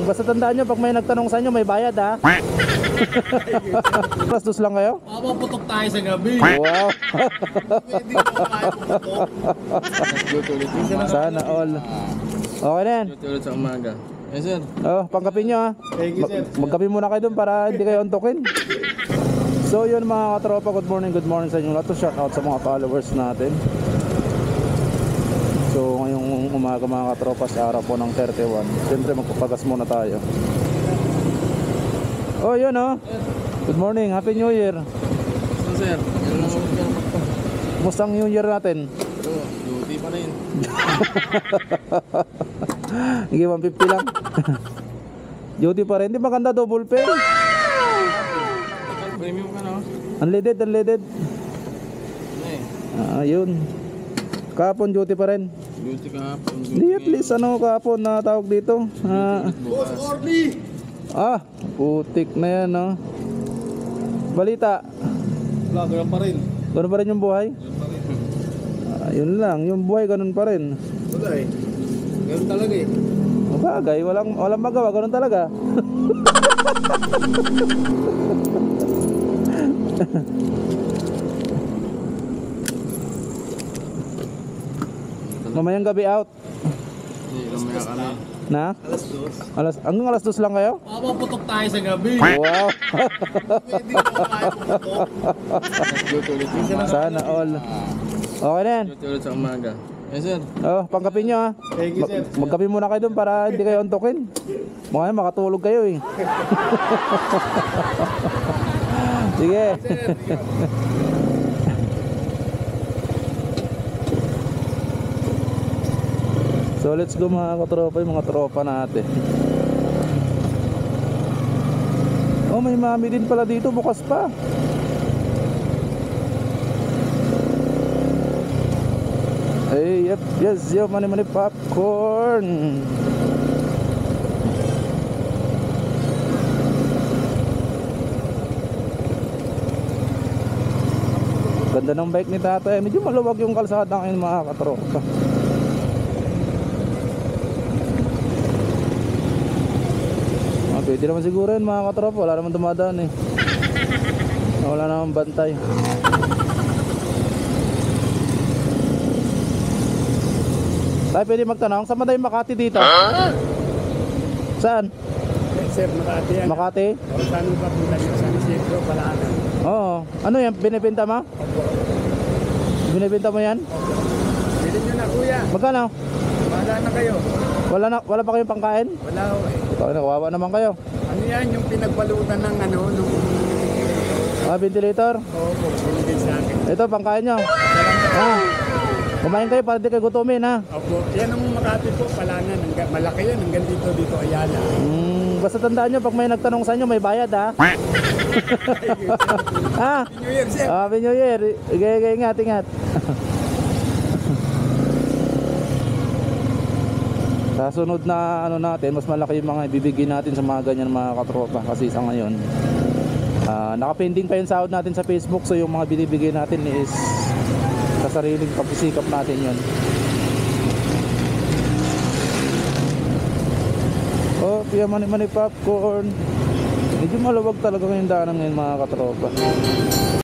Basta tandaan nyo, pag may nagtanong sa inyo, may bayad ha. Plus dos lang kayo? Mapaputok tayo sa gabi. Wow. Pwede ko tayo puputok. Sana all. Okay na yan. Tulad sa umaga. Yes sir. Oh, pangkapi nyo ha. Thank you sir. Magkapi muna kayo dun para hindi kayo untokin. So yun mga katropa, good morning sa inyo lahat. Shout out sa mga followers natin. So ngayong umaga mga katropa, sa araw po ng 31. Siyempre magpapagas muna tayo. Oh yun oh. Good morning, Happy New Year. So sir, yun lang ako dyan. Kumusta ang New Year natin? Duty pa rin. Hindi 150 lang. Duty pa rin, di maganda double pay. Premium ka no? Unleaded. Yun. Kahapon duty pa rin. Duty kahapon. Hindi, at least ano kahapon na tawag dito. Boss Orly! Putik na yan no. Balita. Vlogger pa rin. Ganun pa rin yung buhay? Yun lang, yung buhay ganun pa rin. Wala eh. Ganun talaga eh. Bagay, walang magawa, ganun talaga. Mamayang gabi out. Hindi, lumaya kami. Na? Hanggang alas 2 lang kayo? Mapaputok tayo sa gabi. Wow. Pwede ko tayo puputok. Sana all. Okay na yan. Tulad sa umaga. Yes sir. Oh, pangkapi nyo ha. Thank you sir. Magkapi muna kayo dun para hindi kayo untokin. Mga makatulog kayo eh. Sige. So let's go mga katropa, yung mga tropa natin. Oh, may mami din pala dito, bukas pa. Hey, yep, yes, yo, mani popcorn. Ganda ng bike ni tatay. Medyo maluwag yung kalsada ngayon mga katropa. Pwede naman siguro yun mga katropa. Wala naman dumadaan eh. Wala naman bantay. Tayo pwede magtanong, saan ba tayo Makati dito? Saan? Sir, Makati yan. Makati? O, saan mo pa punta siya? San Isidro, Palanan. Oo. Ano yan? Binibenta mo? Binibenta mo yan? Bilhin nyo na kuya. Magkano? Wala na kayo. Wala pa kayong pangkain? Wala ho eh. Kawawa naman kayo. Ano yan? Yung pinagbalutan ng ano? Nung... Ventilator? Oo, binigay sa akin. Ito, pangkain nyo. Kumain kayo para di kayo gutumin ha. Opo, yan ang Makati po, Palanan. Malaki yan, hanggang dito Ayala. Basta tandaan nyo, pag may nagtanong sa inyo, may bayad ha. New Year, sir. Happy New Year. Ingat. Sa sunod na ano natin, mas malaki yung mga ibibigay natin sa mga ganyan mga katropa. Kasi sa ngayon, nakapending pa yung sahod natin sa Facebook. So yung mga binibigay natin is sa sariling pagsisikap natin yun. Oh, piya mani popcorn. Medyo maluwag talaga yung daanan ngayon mga katropa.